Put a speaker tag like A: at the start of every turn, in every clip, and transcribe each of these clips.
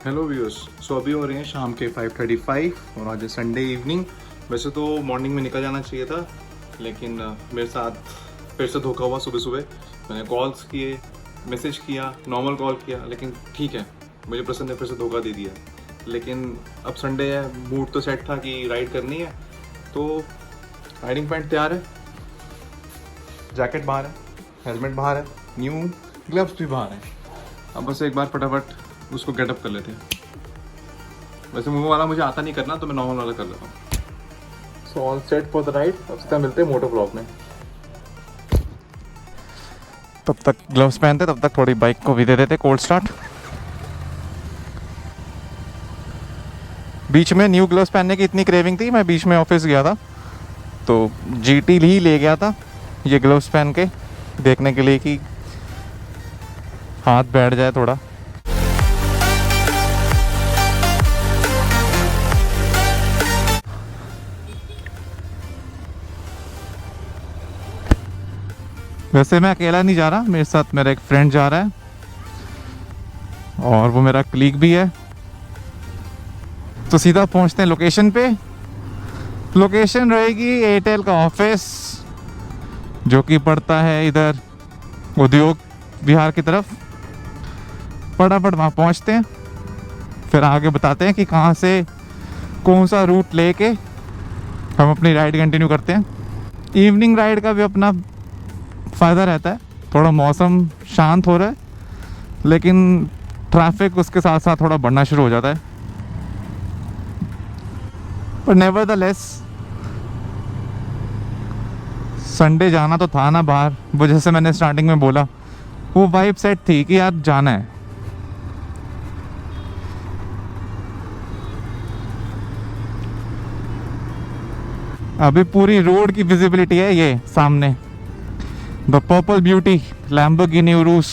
A: Hello viewers. सो अभी हो रहे हैं शाम के 5:35 और आज है संडे इवनिंग। वैसे तो मॉर्निंग में निकल जाना चाहिए था, लेकिन मेरे साथ फिर से धोखा हुआ। सुबह सुबह मैंने कॉल्स किए, मैसेज किया, नॉर्मल कॉल किया, लेकिन ठीक है, मुझे प्रसन्न ने फिर से धोखा दे दिया। लेकिन अब संडे है, मूड तो सेट था कि राइड करनी है, तो राइडिंग पैंट तैयार है, जैकेट बाहर है, हेलमेट बाहर है, न्यू ग्लव्स भी बाहर हैं। अब बस एक बार फटाफट उसको गेटअप कर लेते हैं। वैसे मूव वाला मुझे आता नहीं करना, तो मैं नॉर्मल वाला कर लेता हूँ। So all set for the ride. अब सीधा मिलते हैं मोटर ब्लॉग में।
B: तब तक ग्लव्स पहनते, तब तक थोड़ी बाइक को भी दे देते कोल्ड स्टार्ट। बीच में न्यू ग्लव्स पहनने की इतनी क्रेविंग थी, मैं बीच में ऑफिस गया था तो जीटी ही ले गया था ये ग्लव्स पहन के, देखने के लिए कि हाथ बैठ जाए थोड़ा। वैसे मैं अकेला नहीं जा रहा, मेरे साथ मेरा एक फ्रेंड जा रहा है और वो मेरा कलीग भी है। तो सीधा पहुंचते हैं लोकेशन पे। लोकेशन रहेगी एयरटेल का ऑफिस, जो कि पड़ता है इधर उद्योग विहार की तरफ। फटाफट वहाँ पहुँचते हैं, फिर आगे बताते हैं कि कहाँ से कौन सा रूट लेके हम अपनी राइड कंटिन्यू करते हैं। इवनिंग राइड का भी अपना फ़ायदा रहता है, थोड़ा मौसम शांत हो रहा है, लेकिन ट्रैफिक उसके साथ साथ थोड़ा बढ़ना शुरू हो जाता है। पर नेवरदलेस संडे जाना तो था ना बाहर, वो जैसे मैंने स्टार्टिंग में बोला, वो वाइब सेट थी कि यार जाना है। अभी पूरी रोड की विजिबिलिटी है ये सामने, the purple beauty Lamborghini Urs.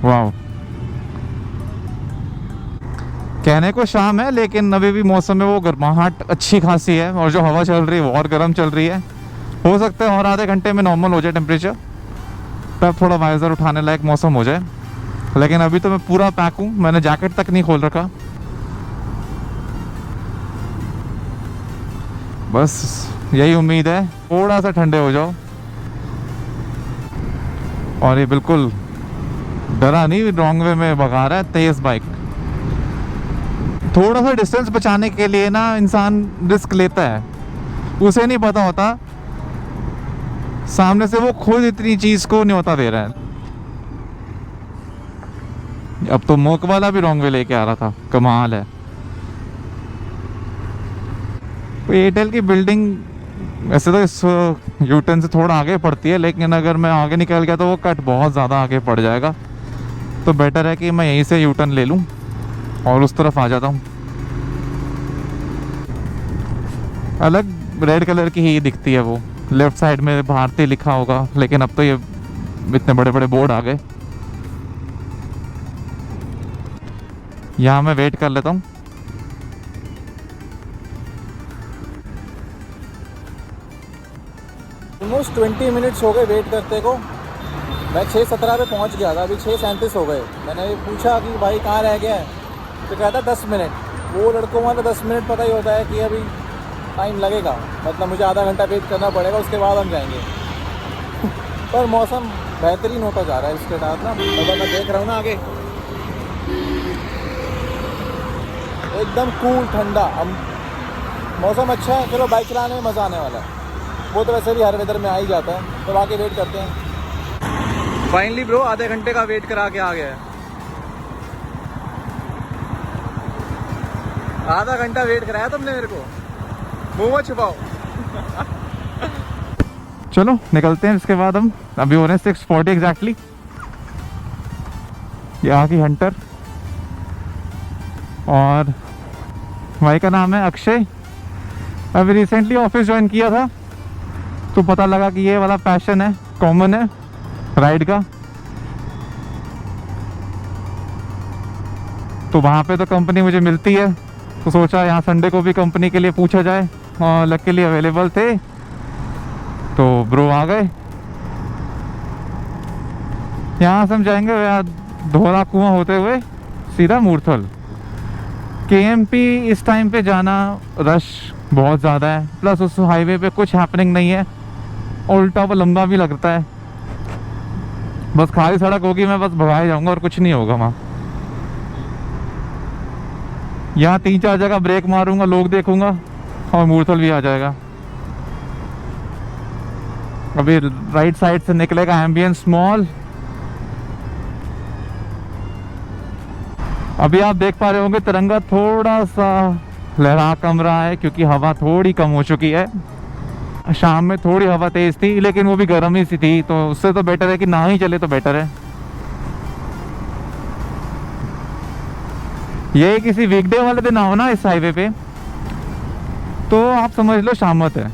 B: Wow, कहने को शाम है, लेकिन अभी भी मौसम में वो गर्माहट अच्छी खासी है, और जो हवा चल रही है वो और गर्म चल रही है। हो सकता है और आधे घंटे में नॉर्मल हो जाए टेम्परेचर, तब थोड़ा वाइजर उठाने लायक मौसम हो जाए। लेकिन अभी तो मैं पूरा पैक हूँ, मैंने जैकेट तक नहीं खोल रखा। बस यही उम्मीद है थोड़ा सा ठंडे हो जाओ। और ये बिल्कुल डरा नहीं, रॉन्ग वे में भगा रहा है तेज बाइक। थोड़ा सा डिस्टेंस बचाने के लिए ना इंसान रिस्क लेता है, उसे नहीं पता होता सामने से वो खुद इतनी चीज को न्योता दे रहा है। अब तो मोक वाला भी रॉन्ग वे लेके आ रहा था, कमाल है। एयरटेल की बिल्डिंग वैसे तो इस यूटर्न से थोड़ा आगे पड़ती है, लेकिन अगर मैं आगे निकल गया तो वो कट बहुत ज़्यादा आगे पड़ जाएगा, तो बेटर है कि मैं यहीं से यूटर्न ले लूँ और उस तरफ आ जाता हूँ। अलग रेड कलर की ही दिखती है वो, लेफ्ट साइड में भारती लिखा होगा, लेकिन अब तो ये इतने बड़े बड़े बोर्ड आ गए। यहाँ मैं वेट कर लेता हूँ।
C: ऑलमोस्ट 20 मिनट्स हो गए वेट करते को। मैं 6:17 पे पहुंच गया था, अभी 6:37 हो गए। मैंने पूछा कि भाई कहाँ रह गया है, तो कहता 10 मिनट। वो लड़कों में तो 10 मिनट पता ही होता है कि अभी टाइम लगेगा, मतलब मुझे आधा घंटा वेट करना पड़ेगा, उसके बाद हम जाएंगे। पर मौसम बेहतरीन होता जा रहा है इसके साथ ना, मतलब मैं देख रहा हूँ ना आगे एकदम कूल ठंडा। अब मौसम अच्छा है, चलो बाइक चलाने में मज़ा आने वाला है। वो तो वैसे भी हर वेदर में आ ही जाता है, तो आके वेट करते हैं। फाइनली ब्रो आधे घंटे का वेट करा के आ गया है। आधा घंटा वेट कराया तुमने मेरे को, मुँह मत छुपाओ।
B: चलो निकलते हैं इसके बाद हम। अभी हो रहे हैं 6:40 एग्जैक्टली। यहाँ की हंटर, और भाई का नाम है अक्षय। अभी रिसेंटली ऑफिस ज्वाइन किया था, तो पता लगा कि ये वाला पैशन है, कॉमन है राइड का। तो वहाँ पे तो कंपनी मुझे मिलती है, तो सोचा यहाँ संडे को भी कंपनी के लिए पूछा जाए, और लकीली अवेलेबल थे, तो ब्रो आ गए। यहाँ से हम जाएंगे धोरा कुआं होते हुए सीधा मूर्थल। केएमपी इस टाइम पे जाना रश बहुत ज़्यादा है, प्लस उस हाईवे पे कुछ हैपनिंग नहीं है, उल्टा वो लंबा भी लगता है। बस खाली सड़क होगी, मैं बस भगाए जाऊंगा और कुछ नहीं होगा वहाँ। यहाँ 3-4 जगह ब्रेक मारूंगा, लोग देखूंगा और मूर्थल भी आ जाएगा। अभी राइट साइड से निकलेगा एम्बियंस मॉल। अभी आप देख पा रहे होंगे तिरंगा थोड़ा सा लहरा कम रहा है क्योंकि हवा थोड़ी कम हो चुकी है। शाम में थोड़ी हवा तेज थी लेकिन वो भी गर्म ही सी थी, तो उससे तो बेटर है कि ना ही चले तो बेटर है। ये किसी वीकडे वाले दिन आओ ना इस हाईवे पे तो आप समझ लो शामत है,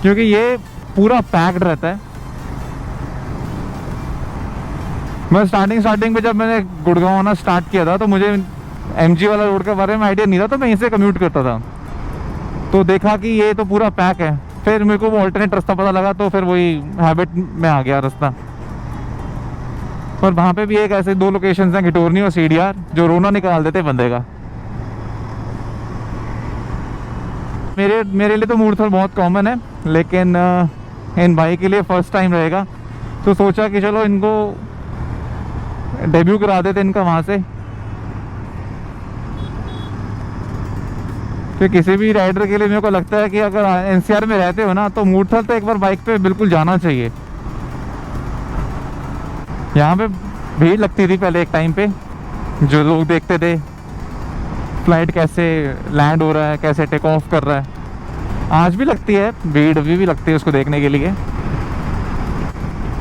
B: क्योंकि ये पूरा पैक्ड रहता है। मैं स्टार्टिंग पे जब मैंने गुड़गांव आना स्टार्ट किया था तो मुझे एमजी वाला रोड के बारे में आइडिया नहीं था, तो मैं यहीं से कम्यूट करता था। तो देखा कि ये तो पूरा पैक है, फिर मेरे को वो ऑल्टरनेट रास्ता पता लगा, तो फिर वही हैबिट में आ गया रास्ता। पर वहाँ पे भी एक ऐसे 2 लोकेशंस हैं, घिटोरनी और सीडीआर, जो रोना निकाल देते बंदे का। मेरे लिए तो मूर्थल बहुत कॉमन है, लेकिन इन भाई के लिए फर्स्ट टाइम रहेगा, तो सोचा कि चलो इनको डेब्यू करा देते इनका वहाँ से। तो किसी भी राइडर के लिए मेरे को लगता है कि अगर एनसीआर में रहते हो ना तो मूर्थल तो एक बार बाइक पे बिल्कुल जाना चाहिए। यहाँ पे भीड़ लगती थी पहले एक टाइम पे, जो लोग देखते थे फ्लाइट कैसे लैंड हो रहा है, कैसे टेक ऑफ कर रहा है। आज भी लगती है भीड़, अभी भी लगती है उसको देखने के लिए।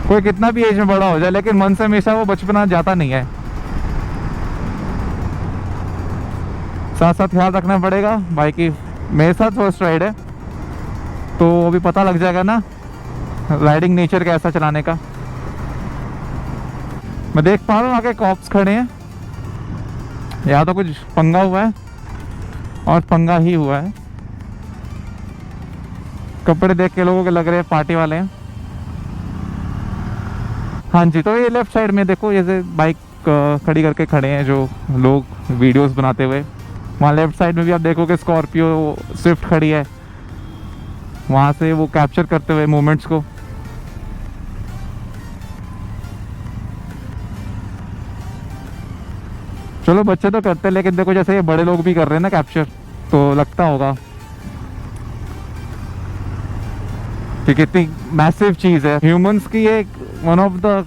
B: कोई कितना भी एज में बड़ा हो जाए, लेकिन मन से हमेशा वो बचपना जाता नहीं है। साथ साथ ख्याल रखना पड़ेगा भाई की मेरे साथ फर्स्ट राइड है, तो अभी पता लग जाएगा ना राइडिंग नेचर कैसा चलाने का। मैं देख पा रहा हूँ आगे कॉप्स खड़े हैं, या तो कुछ पंगा हुआ है, और पंगा ही हुआ है। कपड़े देख के लोगों के लग रहे हैं पार्टी वाले हैं। हाँ जी, तो ये लेफ्ट साइड में देखो, ये बाइक खड़ी करके खड़े हैं जो लोग वीडियोस बनाते हुए। वहाँ लेफ्ट साइड में भी आप देखोगे स्कॉर्पियो स्विफ्ट खड़ी है, वहाँ से वो कैप्चर करते हुए मोमेंट्स को। चलो बच्चे तो करते हैं, लेकिन देखो जैसे ये बड़े लोग भी कर रहे हैं ना कैप्चर, तो लगता होगा कि कितनी मैसिव चीज़ है। ह्यूमंस की एक one of the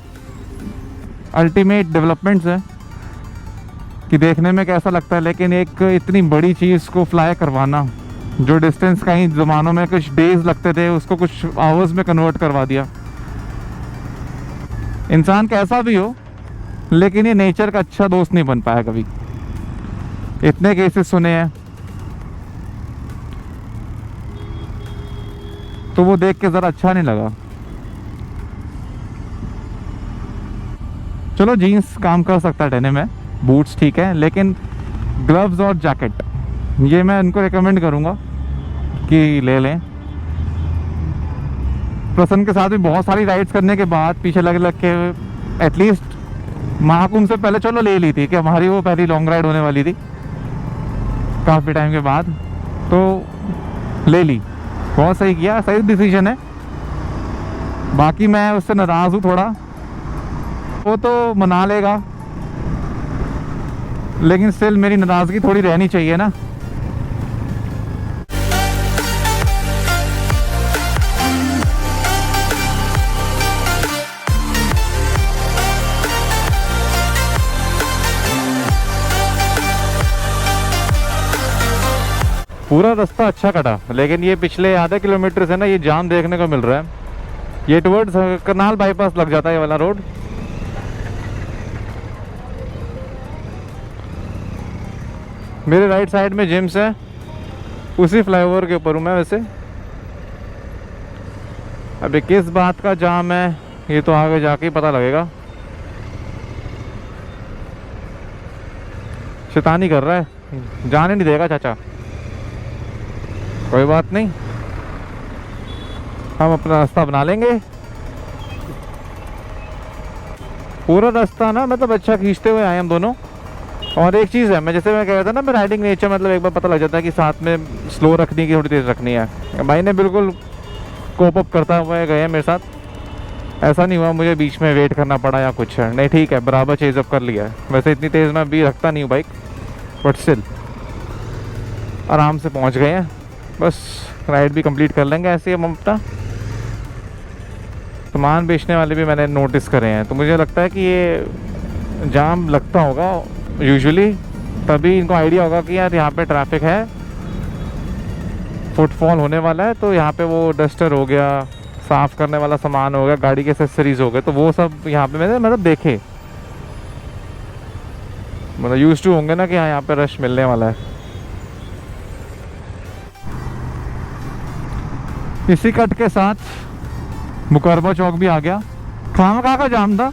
B: ultimate developments है कि देखने में कैसा लगता है, लेकिन एक इतनी बड़ी चीज़ को फ्लाई करवाना, जो डिस्टेंस कहीं ज़मानों में कुछ डेज लगते थे उसको कुछ आवर्स में कन्वर्ट करवा दिया। इंसान कैसा भी हो, लेकिन ये नेचर का अच्छा दोस्त नहीं बन पाया कभी। इतने केसेस सुने हैं, तो वो देख के ज़रा अच्छा नहीं लगा। चलो जीन्स काम कर सकता है डेनिम में, बूट्स ठीक है, लेकिन ग्लव्स और जैकेट ये मैं इनको रिकमेंड करूँगा कि ले लें। प्रसन्न के साथ भी बहुत सारी राइड्स करने के बाद पीछे लग के एटलीस्ट महाकुंभ से पहले चलो ले ली थी कि हमारी वो पहली लॉन्ग राइड होने वाली थी काफ़ी टाइम के बाद, तो ले ली। बहुत सही किया, सही डिसीजन है। बाकी मैं उससे नाराज़ हूँ थोड़ा, वो तो मना लेगा, लेकिन स्टिल मेरी नाराज़गी थोड़ी रहनी चाहिए ना। पूरा रास्ता अच्छा कटा, लेकिन ये पिछले आधे किलोमीटर से ना ये जाम देखने को मिल रहा है। ये टुवर्ड्स करनाल बाईपास लग जाता है ये वाला रोड। मेरे राइट साइड में जिम्स है, उसी फ्लाईओवर के ऊपर हूँ मैं वैसे। अभी किस बात का जाम है ये तो आगे जाके ही पता लगेगा। शैतानी कर रहा है, जाने नहीं देगा चाचा। कोई बात नहीं, हम अपना रास्ता बना लेंगे। पूरा रास्ता ना मतलब अच्छा खींचते हुए आए हम दोनों। और एक चीज़ है, मैं जैसे मैं कह रहा था ना, मैं राइडिंग नेचर मतलब एक बार पता लग जाता है कि साथ में स्लो रखनी की थोड़ी तेज़ रखनी है। भाई ने बिल्कुल कोप अप करता हुआ गए मेरे साथ, ऐसा नहीं हुआ मुझे बीच में वेट करना पड़ा या कुछ है, नहीं ठीक है बराबर चेज अप कर लिया है। वैसे इतनी तेज़ मैं भी रखता नहीं हूँ बाइक, बट स्टिल आराम से पहुँच गए हैं। बस राइड भी कंप्लीट कर लेंगे ऐसे ही हम अपना। सामान बेचने वाले भी मैंने नोटिस करे हैं, तो मुझे लगता है कि ये जाम लगता होगा यूजुअली, तभी इनको आइडिया होगा कि यार यहाँ पे ट्रैफिक है, फुटफॉल होने वाला है, तो यहाँ पे वो डस्टर हो गया, साफ़ करने वाला सामान हो गया, गाड़ी के एक्सेसरीज हो गए, तो वो सब यहाँ पे मैंने मतलब देखे, मतलब यूज टू होंगे ना कि हाँ यहाँ पे रश मिलने वाला है। इसी कट के साथ मुकरबा चौक भी आ गया। खामखा का जाम था,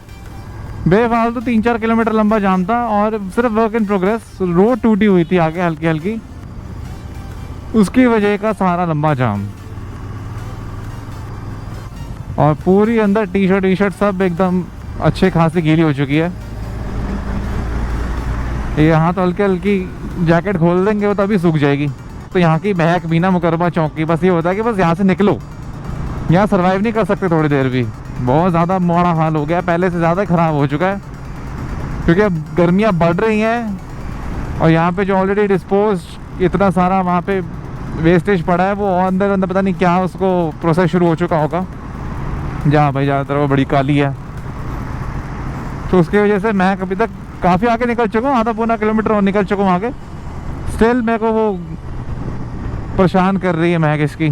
B: बेफालतू 3-4 किलोमीटर लंबा जाम था, और सिर्फ वर्क इन प्रोग्रेस। रोड टूटी हुई थी आगे हल्की हल्की, उसकी वजह का सारा लंबा जाम। और पूरी अंदर टी शर्ट सब एकदम अच्छे खासी गीली हो चुकी है। यहाँ तो हल्की हल्की जैकेट खोल देंगे वो तभी सूख जाएगी। तो यहाँ की महक भी ना मुकरबा चौक की, बस ये होता है कि बस यहाँ से निकलो, यहाँ सर्वाइव नहीं कर सकते थोड़ी देर भी। बहुत ज़्यादा माड़ा हाल हो गया, पहले से ज़्यादा ख़राब हो चुका है, क्योंकि अब गर्मियाँ बढ़ रही हैं और यहाँ पे जो ऑलरेडी डिस्पोज इतना सारा वहाँ पे वेस्टेज पड़ा है, वो अंदर अंदर पता नहीं क्या उसको प्रोसेस शुरू हो चुका होगा, जहाँ भाई ज़्यादातर वो बड़ी काली है। तो उसकी वजह से मैं अभी तक काफ़ी आगे निकल चुका हूँ, आधा पौना किलोमीटर और निकल चुका हूँ आगे, स्टिल मेरे को वो परेशान कर रही है महक इसकी।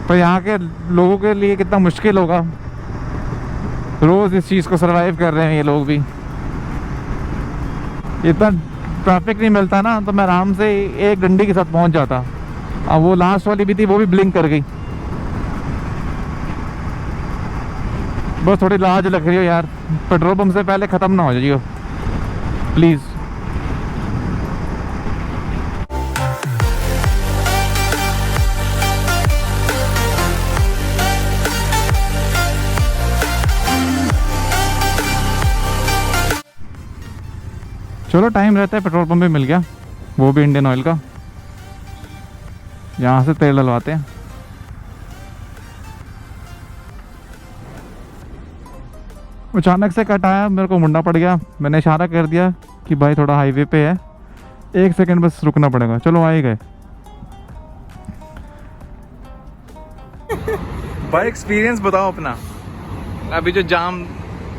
B: तो यहाँ के लोगों के लिए कितना मुश्किल होगा, रोज़ इस चीज़ को सरवाइव कर रहे हैं ये लोग भी। इतना ट्रैफिक नहीं मिलता ना तो मैं आराम से एक डंडी के साथ पहुँच जाता। अब वो लास्ट वाली भी थी, वो भी ब्लिंक कर गई। बस थोड़ी लाज लग रही हो यार, पेट्रोल पंप से पहले ख़त्म ना हो जाइए प्लीज़। चलो टाइम रहता है, पेट्रोल पंप भी मिल गया, वो भी इंडियन ऑयल का। यहाँ से तेल डलवाते हैं। अचानक से कट आया, मेरे को मुंडा पड़ गया, मैंने इशारा कर दिया कि भाई थोड़ा हाईवे पे है, 1 सेकंड बस रुकना पड़ेगा। चलो आ ही गए। भाई एक्सपीरियंस बताओ अपना, अभी जो जाम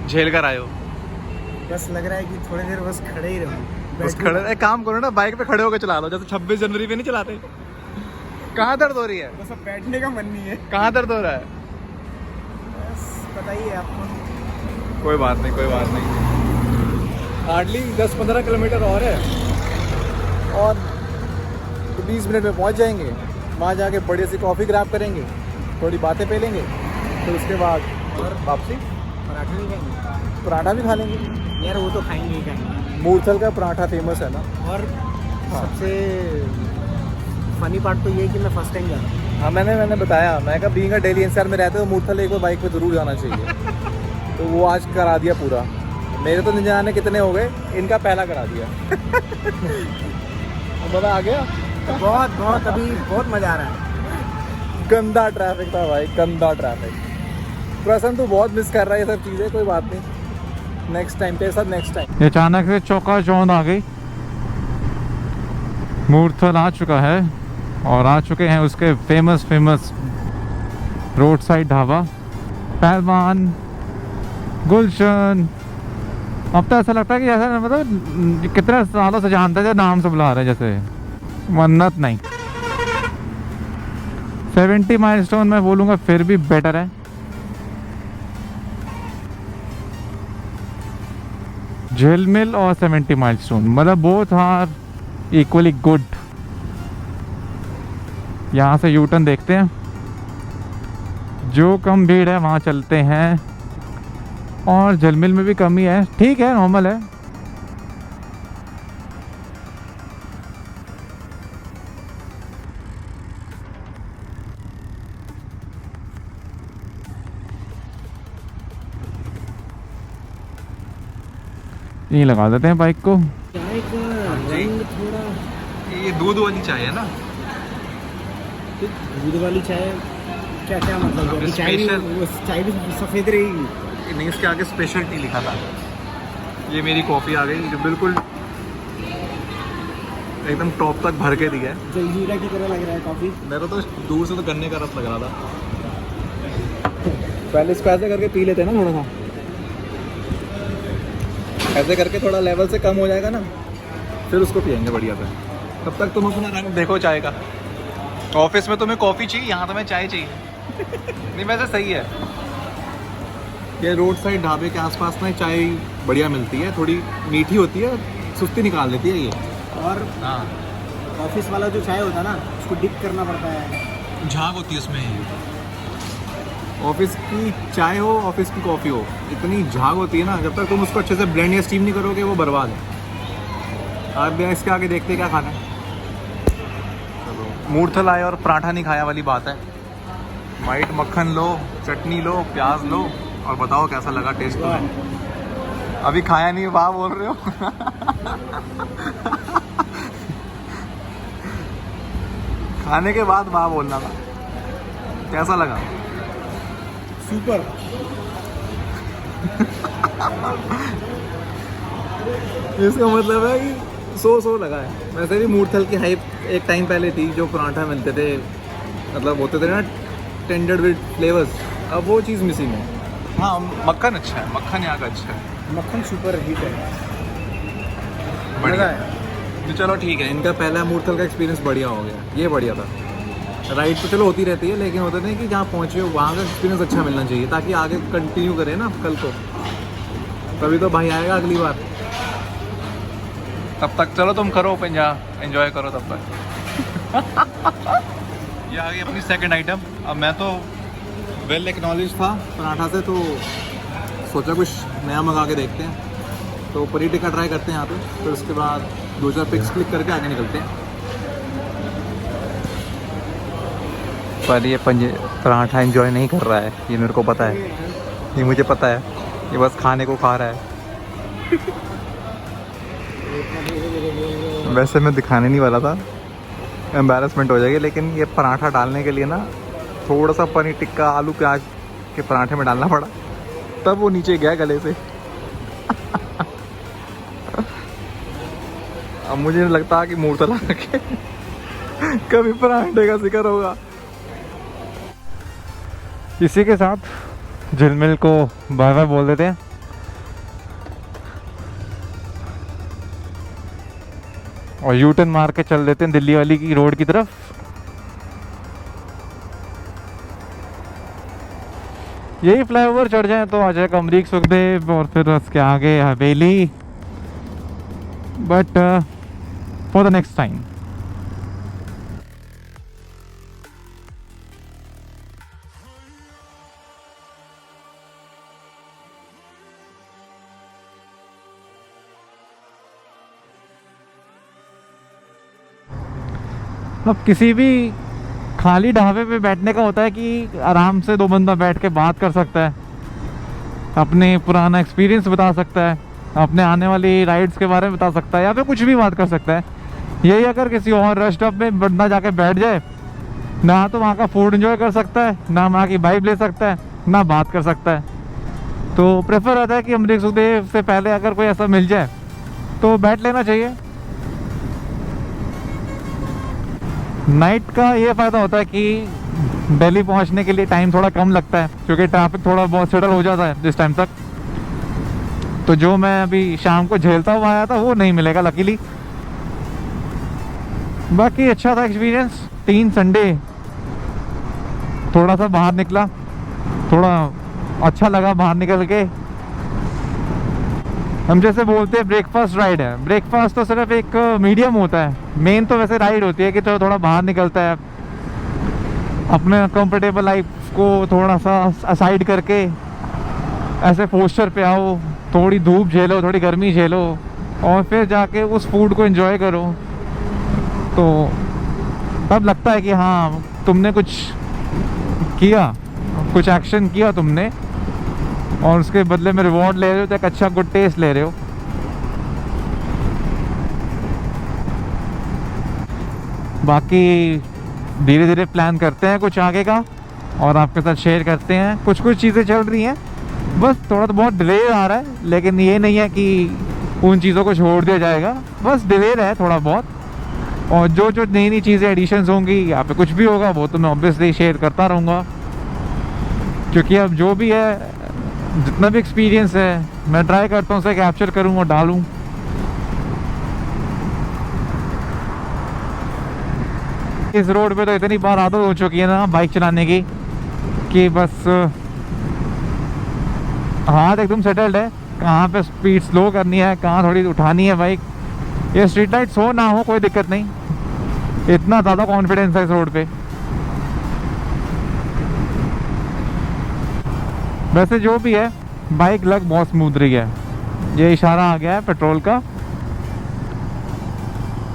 B: झेल कर आए हो।
C: बस लग रहा है कि थोड़ी देर बस खड़े ही रहूं।
A: बस खड़े, एक काम करो ना, बाइक पे खड़े होकर चला लो, जैसे 26 जनवरी पे नहीं चलाते। कहाँ दर्द हो रही है?
C: बस अब बैठने का मन नहीं है।
A: कहाँ दर्द हो रहा है?
C: बस बताइए आपको।
A: कोई बात नहीं, कोई बात नहीं। हार्डली 10-15 किलोमीटर और है,
C: और 20 मिनट में पहुंच जाएंगे। वहाँ जाके बढ़िया सी कॉफ़ी ग्रैब करेंगे, थोड़ी बातें पे लेंगे, फिर उसके बाद और वापसी।
D: पराठा नहीं खाएंगे?
C: पराठा भी खा लेंगे
D: यार वो तो खाएंगे ही खाएंगे।
C: मूर्थल का पराठा फेमस है ना।
D: और सबसे फनी पार्ट तो ये है कि मैं फर्स्ट टाइम जा रहा हूँ।
C: हाँ मैंने बताया, मैं कहा बीइंग अ डेली एनसीआर में रहते हो मूर्थल एक बार बाइक पे ज़रूर जाना चाहिए। तो वो आज करा दिया पूरा। मेरे तो नहीं जाने कितने हो गए, इनका पहला करा दिया। मज़ा आ गया।
D: बहुत बहुत अभी बहुत मज़ा आ रहा है।
C: गंदा ट्रैफिक था भाई, गंदा ट्रैफिक। प्रसन्न तू बहुत मिस कर रहा है ये सब चीज़ें, कोई बात नहीं, नेक्स्ट टाइम तेरे साथ नेक्स्ट टाइम।
B: अचानक से चौंध आ गई, मूर्थल आ चुका है और आ चुके हैं उसके फेमस रोड साइड ढाबा पहलवान गुलशन। अब तो ऐसा लगता है कि जैसे मतलब कितने सालों से जानते थे, नाम से बुला रहे जैसे मन्नत नहीं। 70 माइलस्टोन मैं बोलूँगा फिर भी बेटर है। झिलमिल और 70 माइलस्टोन मतलब बोथ आर इक्वली गुड। यहाँ से यू टर्न देखते हैं, जो कम भीड़ है वहाँ चलते हैं, और झिलमिल में भी कमी है, ठीक है नॉर्मल है। यहीं लगा देते हैं बाइक को।
D: चाय का रंग थोड़ा
A: ये दूध वाली चाय है ना?
D: दूध वाली चाय क्या क्या मतलब है? चाय भी
A: Special।
D: वो चाय भी सफ़ेद रहेगी।
A: नहीं, इसके आगे स्पेशल टी लिखा था। ये मेरी कॉफ़ी आ गई जो बिल्कुल एकदम टॉप तक भर के दिया है।
D: जलजीरा की तरह लग रहा है कॉफ़ी।
A: मेरा तो दूर से तो गन्ने का रस लग रहा था। पहले इसको ऐसे करके पी लेते हैं ना, थोड़ा सा ऐसे करके थोड़ा लेवल से कम हो जाएगा ना, फिर उसको पियेंगे बढ़िया से। तब तक तुम अपना रंग देखो चाय का। ऑफिस में तुम्हें कॉफ़ी चाहिए, यहाँ तुम्हें चाय चाहिए। नहीं वैसे सही है, ये रोड साइड ढाबे के आसपास ना चाय बढ़िया मिलती है, थोड़ी मीठी होती है, सुस्ती निकाल देती है ये।
D: और
A: हाँ,
D: ऑफिस वाला जो चाय होता है ना, उसको डिप करना पड़ता है।
A: झाग होती है उसमें। ऑफिस की चाय हो, ऑफिस की कॉफ़ी हो, इतनी झाग होती है ना, जब तक तुम उसको अच्छे से ब्लेंड या स्टीम नहीं करोगे वो बर्बाद है। आप भी इसके आगे देखते क्या खाना है। चलो, मूर्थल आए और पराठा नहीं खाया वाली बात है। वाइट मक्खन लो, चटनी लो, प्याज लो और बताओ कैसा लगा टेस्ट तुम्हें। अभी खाया नहीं, वाह बोल रहे हो। खाने के बाद वाह बोलना था। कैसा लगा?
D: सुपर।
A: इसका मतलब है कि सो लगा है। वैसे भी मूर्थल की हाइप एक टाइम पहले थी, जो पराठा मिलते थे, मतलब होते थे ना टेंडर्ड विद फ्लेवर्स, अब वो चीज़ मिसिंग है। हाँ, मक्खन अच्छा है, मक्खन यहाँ का अच्छा है।
D: मक्खन सुपर हिट है।
A: बढ़िया है। तो चलो ठीक है, इनका पहला मूर्थल का एक्सपीरियंस बढ़िया हो गया, ये बढ़िया था। राइड तो चलो होती रहती है, लेकिन होता नहीं कि जहाँ पहुँचे हो वहाँ का एक्सपीरियंस अच्छा मिलना चाहिए, ताकि आगे कंटिन्यू करें ना कल को, तभी तो भाई आएगा अगली बार। तब तक चलो तुम करो पंजा, एंजॉय करो तब तक। ये आ गई अपनी सेकंड आइटम। अब मैं तो वेल एक्नॉलेज था पराठा से, तो सोचा कुछ नया मंगा के देखते हैं। तो पनीर टिक्का ट्राई करते हैं यहाँ पे, फिर उसके बाद 2-4 पिक्स क्लिक करके आगे निकलते हैं। पर ये पराठा एंजॉय नहीं कर रहा है, ये मेरे को पता है, ये मुझे पता है, ये बस खाने को खा रहा है। वैसे मैं दिखाने नहीं वाला था, एम्बैरेसमेंट हो जाएगी, लेकिन ये पराठा डालने के लिए ना थोड़ा सा पनीर टिक्का आलू प्याज के पराठे में डालना पड़ा, तब वो नीचे गया गले से। अब मुझे नहीं लगता कि मूर्थल आके कभी पराठे का जिक्र होगा।
B: इसी के साथ झिलमिल को बाय बाय बोल देते हैं। और यू टर्न मार के चल देते हैं दिल्ली वाली की रोड की तरफ। यही फ्लाईओवर चढ़ जाए तो आ जाएगा अमरीक सुखदेव और फिर उसके आगे हवेली, but for the next time. अब किसी भी खाली ढाबे पे बैठने का होता है कि आराम से 2 बंदा बैठ के बात कर सकता है, अपने पुराना एक्सपीरियंस बता सकता है, अपने आने वाली राइड्स के बारे में बता सकता है, या फिर कुछ भी बात कर सकता है। यही अगर किसी और रेस्ट स्टॉप में बंदा जाके बैठ जाए, ना तो वहाँ का फूड एंजॉय कर सकता है, ना वहाँ की वाइब ले सकता है, ना बात कर सकता है। तो प्रेफर रहता है कि अमरीक सुखदेव से पहले अगर कोई ऐसा मिल जाए तो बैठ लेना चाहिए। नाइट का ये फ़ायदा होता है कि दिल्ली पहुंचने के लिए टाइम थोड़ा कम लगता है, क्योंकि ट्रैफिक थोड़ा बहुत सेटल हो जाता है जिस टाइम तक। तो जो मैं अभी शाम को झेलता हुआ आया था वो नहीं मिलेगा लकीली। बाकी अच्छा था एक्सपीरियंस। 3 संडे थोड़ा सा बाहर निकला, थोड़ा अच्छा लगा बाहर निकल के। हम जैसे बोलते हैं ब्रेकफास्ट राइड है, ब्रेकफास्ट तो सिर्फ एक मीडियम होता है, मेन तो वैसे राइड होती है कि चलो थोड़ा बाहर निकलता है, अपने कंफर्टेबल लाइफ को थोड़ा सा असाइड करके ऐसे पोस्चर पे आओ, थोड़ी धूप झेलो, थोड़ी गर्मी झेलो और फिर जाके उस फूड को एंजॉय करो। तो तब लगता है कि हाँ तुमने कुछ किया, कुछ एक्शन किया तुमने, और उसके बदले में रिवॉर्ड ले रहे हो, तो एक अच्छा गुड टेस्ट ले रहे हो। बाकी धीरे धीरे प्लान करते हैं कुछ आगे का और आपके साथ शेयर करते हैं। कुछ कुछ चीज़ें चल रही हैं, बस थोड़ा तो बहुत डिले आ रहा है, लेकिन ये नहीं है कि उन चीज़ों को छोड़ दिया जाएगा, बस डिले है थोड़ा बहुत। और जो जो नई नई चीज़ें एडिशंस होंगी या फिर कुछ भी होगा वो तो मैं ऑब्वियसली शेयर करता रहूँगा, क्योंकि अब जो भी है, जितना भी एक्सपीरियंस है, मैं ट्राई करता हूँ उसे कैप्चर करूँ और डालूँ। इस रोड पे तो इतनी बार आदत हो चुकी है ना बाइक चलाने की कि बस हाथ एकदम सेटल्ड है, कहाँ पे स्पीड स्लो करनी है, कहाँ थोड़ी उठानी है बाइक। ये स्ट्रीट लाइट्स हो ना हो कोई दिक्कत नहीं, इतना ज़्यादा कॉन्फिडेंस है इस रोड पे। वैसे जो भी है बाइक लग बहुत स्मूथ रही है। ये इशारा आ गया है पेट्रोल का,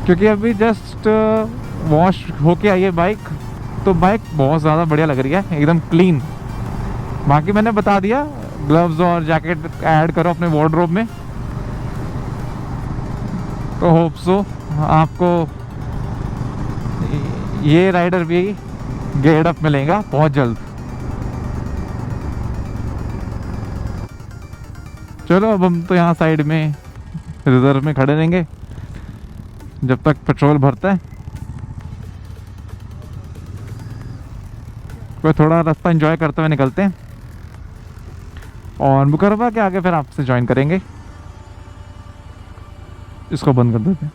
B: क्योंकि अभी जस्ट वॉश होके आई है बाइक, तो बाइक बहुत ज़्यादा बढ़िया लग रही है, एकदम क्लीन। बाकी मैंने बता दिया, ग्लव्स और जैकेट ऐड करो अपने वार्डरोब में, तो होप सो आपको ये राइडर भी गेट अप मिलेगा बहुत जल्द। चलो अब हम तो यहाँ साइड में रिजर्व में खड़े रहेंगे जब तक पेट्रोल भरता है। कोई थोड़ा रास्ता एंजॉय करते हुए निकलते हैं और मुकरबा के आगे फिर आपसे ज्वाइन करेंगे। इसको बंद कर देते हैं।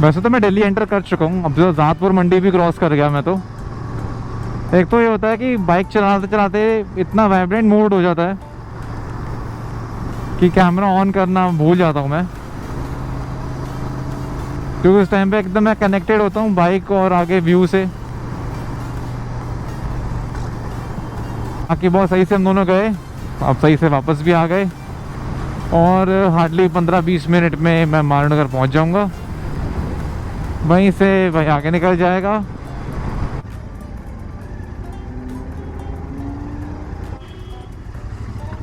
B: वैसे तो मैं दिल्ली एंटर कर चुका हूँ, अब जो ज़ातपुर मंडी भी क्रॉस कर गया मैं तो। एक तो ये होता है कि बाइक चलाते चलाते इतना वाइब्रेंट मोड हो जाता है कि कैमरा ऑन करना भूल जाता हूँ मैं, क्योंकि उस टाइम पे एकदम मैं कनेक्टेड होता हूँ बाइक और आगे व्यू से। बाकी बहुत सही से हम दोनों गए, अब सही से वापस भी आ गए और हार्डली 15-20 मिनट में मैं मारूनगर पहुँच जाऊँगा। वहीं से वहीं आगे निकल जाएगा।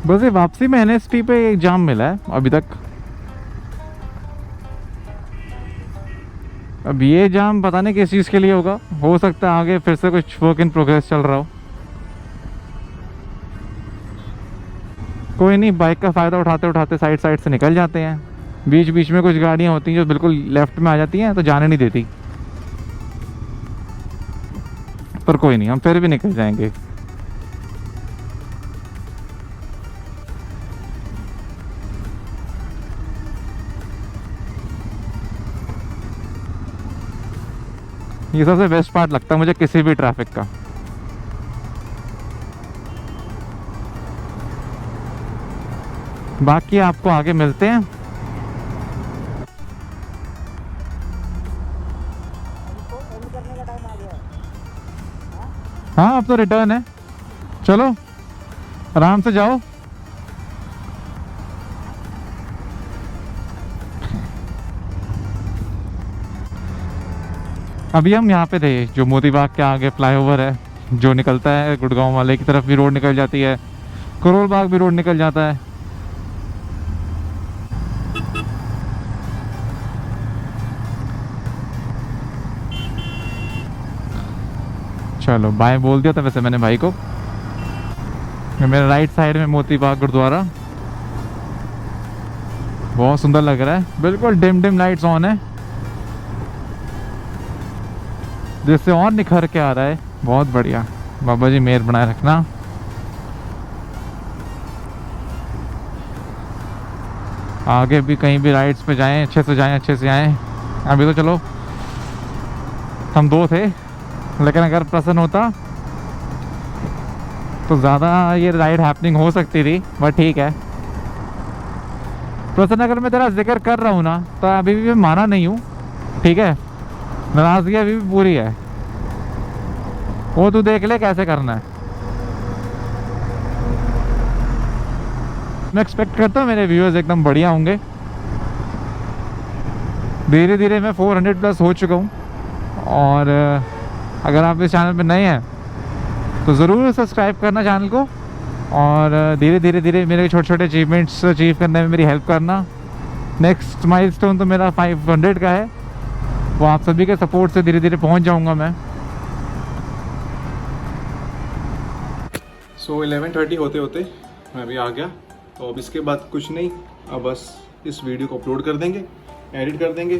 B: बस ये वापसी में NST पे एक जाम मिला है अभी तक। अब ये जाम पता नहीं किस चीज़ के लिए होगा, हो सकता है आगे फिर से कुछ वर्क इन प्रोग्रेस चल रहा हो। कोई नहीं, बाइक का फ़ायदा उठाते उठाते साइड साइड से निकल जाते हैं। बीच बीच में कुछ गाड़ियाँ होती हैं जो बिल्कुल लेफ्ट में आ जाती हैं तो जाने नहीं देती, पर कोई नहीं, हम फिर भी निकल जाएंगे। ये सबसे बेस्ट पार्ट लगता है मुझे किसी भी ट्रैफिक का। बाकी आपको आगे मिलते हैं। हाँ अब तो रिटर्न है, चलो आराम से जाओ। अभी हम यहाँ पे थे जो मोती बाग के आगे फ्लाईओवर है जो निकलता है गुड़गांव वाले की तरफ भी रोड निकल जाती है, करोल बाग भी रोड निकल जाता है। चलो बाय बोल दिया था वैसे मैंने भाई को। मेरे राइट साइड में मोती बाग गुरुद्वारा बहुत सुंदर लग रहा है, बिल्कुल डिम डिम लाइट्स ऑन है जिससे और निखर के आ रहा है। बहुत बढ़िया, बाबा जी मेहर बनाए रखना। आगे भी कहीं भी राइड्स पे जाएं, अच्छे से जाएं, अच्छे से आएं। अभी तो चलो हम दो थे, लेकिन अगर प्रसन्न होता तो ज़्यादा ये राइड हैपनिंग हो सकती थी, बट ठीक है। प्रसन्न अगर मैं तेरा जिक्र कर रहा हूँ ना तो अभी भी मैं माना नहीं हूँ, ठीक है, नाराज़गी अभी भी पूरी है। वो तू देख ले कैसे करना है। मैं एक्सपेक्ट करता हूँ मेरे व्यूअर्स एकदम बढ़िया होंगे। धीरे धीरे मैं 400 प्लस हो चुका हूँ, और अगर आप इस चैनल पे नए हैं तो ज़रूर सब्सक्राइब करना चैनल को, और धीरे धीरे मेरे छोटे छोटे अचीवमेंट्स अचीव करने में मेरी हेल्प करना। नेक्स्ट माइलस्टोन तो मेरा 500 का है, वो आप सभी के सपोर्ट से धीरे धीरे पहुंच जाऊंगा मैं।
A: सो 11:30 होते होते मैं अभी आ गया। तो अब इसके बाद कुछ नहीं, अब बस इस वीडियो को अपलोड कर देंगे, एडिट कर देंगे,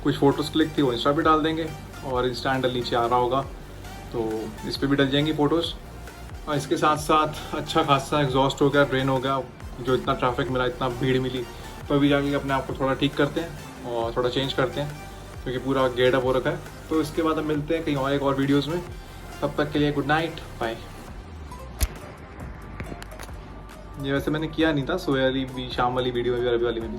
A: कुछ फ़ोटोज़ क्लिक थी वो इंस्टा पे डाल देंगे, और इंस्टा हैंडल नीचे आ रहा होगा तो इस पर भी डल जाएंगी फ़ोटोज़। और इसके साथ साथ अच्छा खासा एग्जॉस्ट हो गया, ड्रेन हो गया, जो इतना ट्रैफिक मिला, इतना भीड़ मिली, तो अभी जाके अपने आप को थोड़ा ठीक करते हैं और थोड़ा चेंज करते हैं, क्योंकि पूरा गेट अप हो रखा है। तो इसके बाद हम मिलते हैं कहीं और एक और वीडियोज़ में। तब तक के लिए गुड नाइट, बाय। ये वैसे मैंने किया नहीं था, सोया वाली भी, शाम वाली वीडियो में भी, अरबी वाली में भी।